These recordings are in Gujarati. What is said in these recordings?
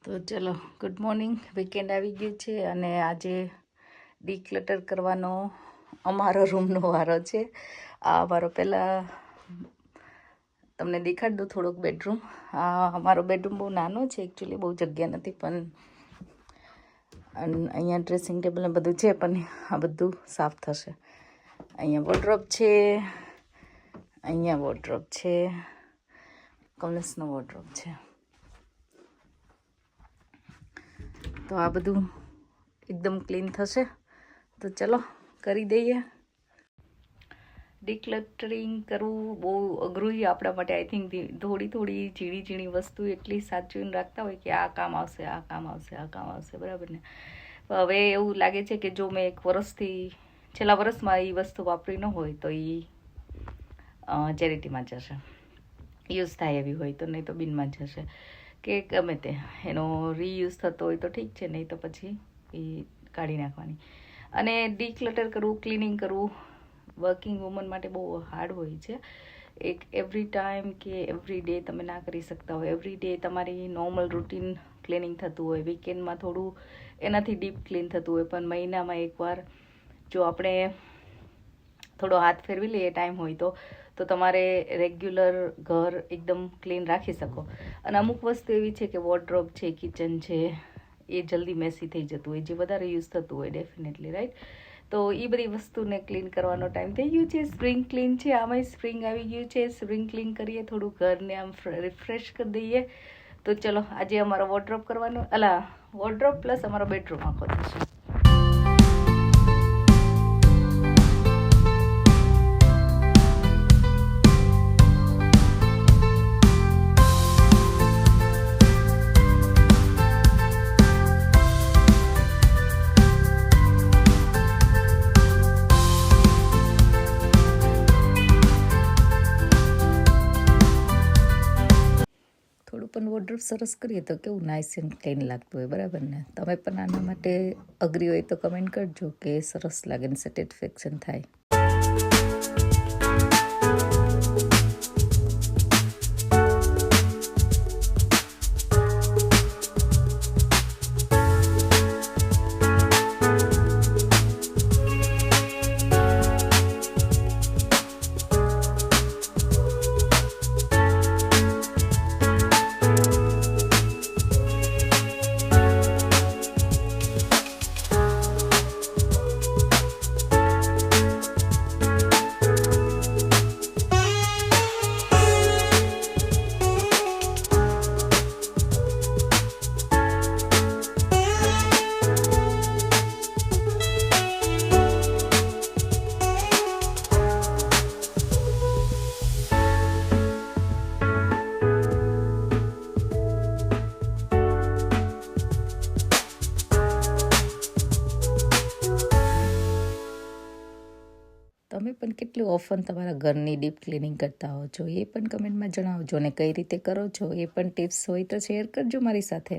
તો ચલો ગુડ મોર્નિંગ. વીકેન્ડ આવી ગયું છે અને આજે ડીક્લટર કરવાનો અમારો રૂમનો વારો છે. આ અમારો પહેલાં તમને દેખાડી દઉં થોડોક બેડરૂમ. આ અમારો બેડરૂમ બહુ નાનો છે, એકચ્યુઅલી બહુ જગ્યા નથી, પણ અહીંયા ડ્રેસિંગ ટેબલ ને બધું છે, પણ આ બધું સાફ થશે. અહીંયા વોર્ડરોબ છે, અહીંયા વોર્ડરોબ છે, કમલેશનો વોર્ડરોબ છે. તો આ બધું એકદમ ક્લીન થશે. તો ચલો કરી દઈએ. ડિક્લટરિંગ કરવું બહુ અઘરું આપણા માટે. આઈ થિંક થોડી ઝીણી વસ્તુ એટલી સાચવીને રાખતા હોય કે આ કામ આવશે, આ કામ આવશે, આ કામ આવશે, બરાબર ને. હવે એવું લાગે છે કે જો મેં છેલ્લા વર્ષમાં એ વસ્તુ વાપરી ન હોય તો એ ચેરિટીમાં જશે, યુઝ થાય એવી હોય તો, નહીં તો બિનમાં જશે કે ગમે તે. એનો રીયુઝ થતો હોય તો ઠીક છે, નહીં તો પછી એ કાઢી નાખવાની. અને ડીક્લટર કરવું, ક્લિનિંગ કરવું વર્કિંગ વુમન માટે બહુ હાર્ડ હોય છે. એક એવરી ટાઈમ કે એવરી ડે તમે ના કરી શકતા હોય. એવરી ડે તમારી નોર્મલ રૂટીન ક્લિનિંગ થતું હોય, વીકેન્ડમાં થોડું એનાથી ડીપ ક્લીન થતું હોય, પણ મહિનામાં એકવાર જો આપણે થોડો હાથ ફેરવી લઈએ ટાઈમ હોય તો તમારે રેગ્યુલર ઘર એકદમ ક્લીન રાખી શકો. અને અમુક વસ્તુ એવી છે કે વોર્ડરોબ છે, કિચન છે, એ જલ્દી મેસી થઈ જતું હોય, જે વધારે યુઝ થતું હોય ડેફિનેટલી, રાઈટ. તો એ બધી વસ્તુને ક્લીન કરવાનો ટાઈમ થઈ ગયું છે. સ્પ્રિંગ ક્લીન છે, આમાંય સ્પ્રિંગ આવી ગયું છે. સ્પ્રિંગ ક્લીન કરીએ, થોડું ઘરને આમ રિફ્રેશ કરી દઈએ. તો ચલો આજે અમારો વોર્ડરોબ કરવાનો, વોર્ડરોબ પ્લસ અમારો બેડરૂમ આખો થશે. પણ વોર્ડરોબ સરસ કરીએ તો કેવું નાઇસ એન્ડ ક્લીન લાગતું હોય, બરાબર ને. તમે પણ આના માટે અગ્રી હોય તો કમેન્ટ કરજો કે સરસ લાગે ને સેટિસ્ફેક્શન થાય. તમે પણ કેટલું ઓફન તમારા ઘરની ડીપ ક્લિનિંગ કરતા હો છો એ પણ કમેન્ટમાં જણાવજો. ને કઈ રીતે કરો છો એ પણ ટિપ્સ હોય તો શેર કરજો મારી સાથે.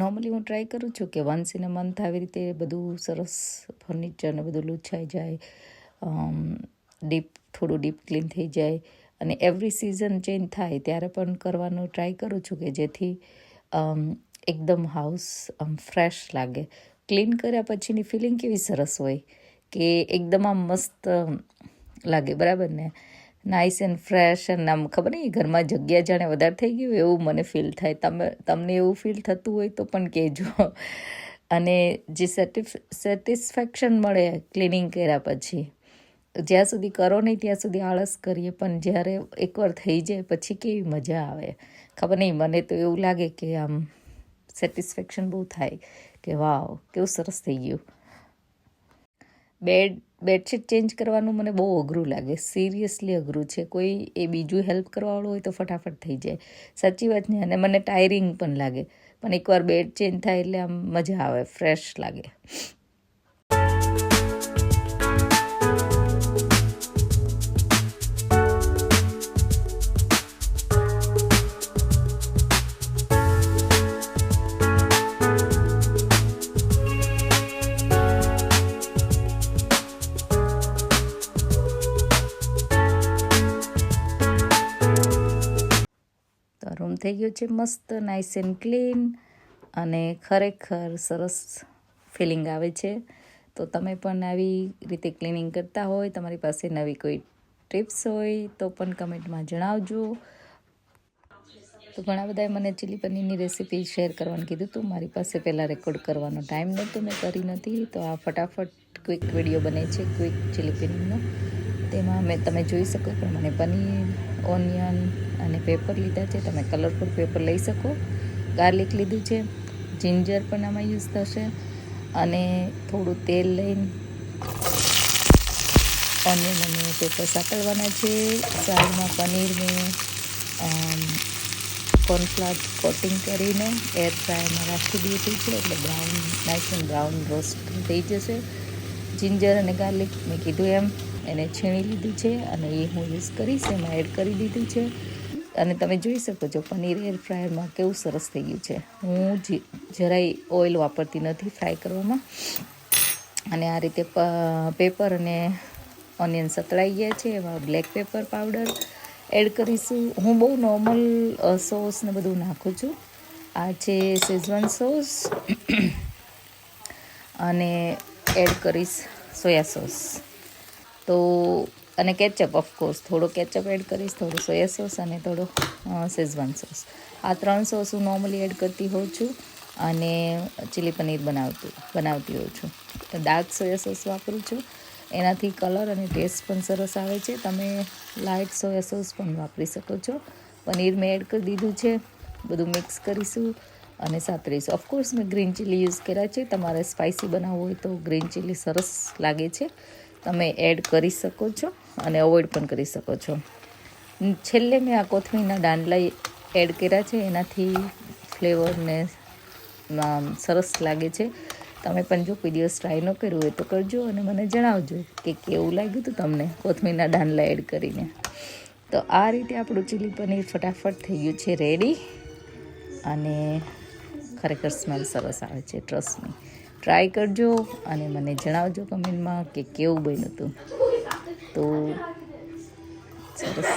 નોર્મલી હું ટ્રાય કરું છું કે વન્સ ઇન અ મંથ આવી રીતે બધું સરસ ફર્નિચર ને બધું લૂછાઈ જાય, થોડું ડીપ ક્લીન થઈ જાય. અને એવરી સિઝન ચેન્જ થાય ત્યારે પણ કરવાનું ટ્રાય કરું છું કે જેથી એકદમ હાઉસ ફ્રેશ લાગે. ક્લીન કર્યા પછીની ફિલિંગ કેવી સરસ હોય કે એકદમ આમ મસ્ત લાગે, બરાબર ને. Nice and fresh. અને આમ ખબર નહીં, ઘરમાં જગ્યા જાણે વધારે થઈ ગયું એવું મને ફીલ થાય. તમને એવું ફીલ થતું હોય તો પણ કહેજો. અને જે સેટિસ્ફેક્શન મળે ક્લિનિંગ કર્યા પછી, જ્યાં સુધી કરો નહીં ત્યાં સુધી આળસ કરીએ, પણ જ્યારે એકવાર થઈ જાય પછી કેવી મજા આવે ખબર નહીં. મને તો એવું લાગે કે આમ સેટિસ્ફેક્શન બહુ થાય કે વાવ કેવું સરસ થઈ ગયું. બેડશીટ ચેન્જ કરવાનું મને બહુ અઘરું લાગે, સિરિયસલી અઘરું છે. કોઈ એ બીજું હેલ્પ કરવાવાળું હોય તો ફટાફટ થઈ જાય, સાચી વાત ને. અને મને ટાયરિંગ પણ લાગે, પણ એકવાર બેડ ચેન્જ થાય એટલે આમ મજા આવે, ફ્રેશ લાગે. રૂમ થઈ ગયો છે મસ્ત નાઇસ એન્ડ ક્લીન. અને ખરેખર સરસ ફિલિંગ આવે છે. તો તમે પણ આવી રીતે ક્લિનિંગ કરતા હોય, તમારી પાસે નવી કોઈ ટિપ્સ હોય તો પણ કમેન્ટમાં જણાવજો. તો ઘણા બધાએ મને ચીલી પનીરની રેસીપી શેર કરવાનું કીધું હતું. મારી પાસે પહેલાં રેકોર્ડ કરવાનો ટાઈમ નહોતો, મેં કરી નથી. તો આ ફટાફટ ક્વિક વિડીયો બને છે, ક્વિક ચીલી પનીરનો. તેમાં તમે જોઈ શકો પ્રમાણે પનીર, ઓનિયન અને પેપર લીધા છે. તમે કલરફુલ પેપર લઈ શકો. ગાર્લિક લીધું છે, જિંજર પણ આમાં યુઝ થશે. અને થોડું તેલ લઈને ઓનિયન અને પેપર સાતળવાના છે. સાઈડમાં પનીર મેં કોર્નફ્લાવર કોટિંગ કરીને એર ફ્રાયરમાં રાખી દીધું છે, એટલે નાઇસ એન્ડ બ્રાઉન રોસ્ટ થઈ જશે. જિંજર અને ગાર્લિક મેં કીધું એમ એને છીણી લીધું છે અને એ હું યુઝ કરીશ, એમાં એડ કરી દીધું છે. અને તમે જોઈ શકો છો પનીર એર ફ્રાયરમાં કેવું સરસ થઈ ગયું છે. હું જરાય ઓઇલ વાપરતી નથી ફ્રાય કરવામાં. અને આ રીતે પેપર અને ઓનિયન સતળાઈ ગયા છે. એમાં બ્લેક પેપર પાવડર એડ કરીશું. હું બહુ નોર્મલ સોસ ને બધું નાખું છું. આ છે શેઝવાન સોસ અને એડ કરીશ સોયા સોસ. તો અને કેચઅપ, ઓફકોર્સ થોડો કેચઅપ એડ કરીશ, થોડો સોયા સોસ અને થોડો શેઝવાન સોસ. આ 3 સોસ હું નોર્મલી એડ કરતી હોઉં છું અને ચીલી પનીર બનાવતી હોઉં છું. તો ડાર્ક સોયા સોસ વાપરું છું, એનાથી કલર અને ટેસ્ટ પણ સરસ આવે છે. તમે લાઇટ સોયા સોસ પણ વાપરી શકો છો. પનીર મેં એડ કરી દીધું છે, બધું મિક્સ કરીશું અને સાતરીશું. ઓફકોર્સ મેં ગ્રીન ચીલી યુઝ કર્યા છે. તમારે સ્પાઇસી બનાવવું હોય તો ગ્રીન ચીલી સરસ લાગે છે, તમે એડ કરી શકો છો અને અવોઇડ પણ કરી શકો છો. છેલ્લે મેં આ કોથમીરના દાંડલા એડ કર્યા છે, એનાથી ફ્લેવરને સરસ લાગે છે. તમે પણ જો કોઈ દિવસ ટ્રાય ન કર્યું હોય તો કરજો અને મને જણાવજો કે કેવું લાગ્યું હતું તમને કોથમીરના દાંડલા એડ કરીને. તો આ રીતે આપણું ચીલી પનીર ફટાફટ થઈ ગયું છે રેડી. અને ખરેખર સ્મેલ સરસ આવે છે, ટ્રસ્ટ મી. ટ્રાય કરજો અને મને જણાવજો કમેન્ટમાં કે કેવું બન્યું હતું. તો સરસ